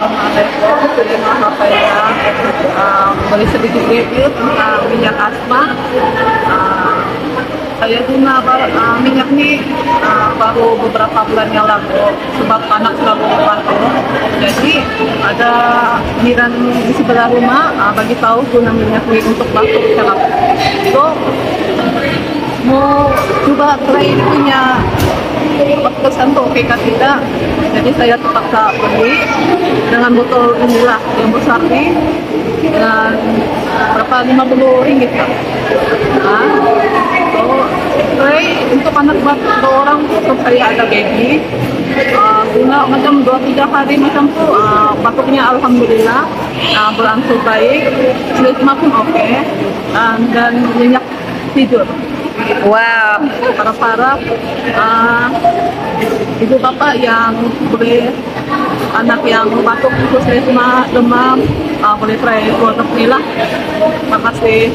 Assalamualaikum, nama saya boleh sedikit review tentang minyak asma. Uh, saya guna minyak ini baru beberapa bulan yang lalu sebab anak selalu batuk. Jadi ada jiran di sebelah rumah bagi tahu guna minyak ini untuk batuk secara. So mau coba try punya kesan tuh oke tidak, jadi saya terpaksa beli dengan botol inilah yang besar nih dengan berapa 50 ringgit kan. Nah, so try untuk anak batuk 2 orang untuk saya ada baby guna macam 2-3 hari macam tuh batuknya alhamdulillah berangsur baik, selesma pun oke, dan nyenyak tidur. Wow. Para ibu bapak yang boleh anak yang batuk terus demam boleh try produk ini lah. Terima kasih.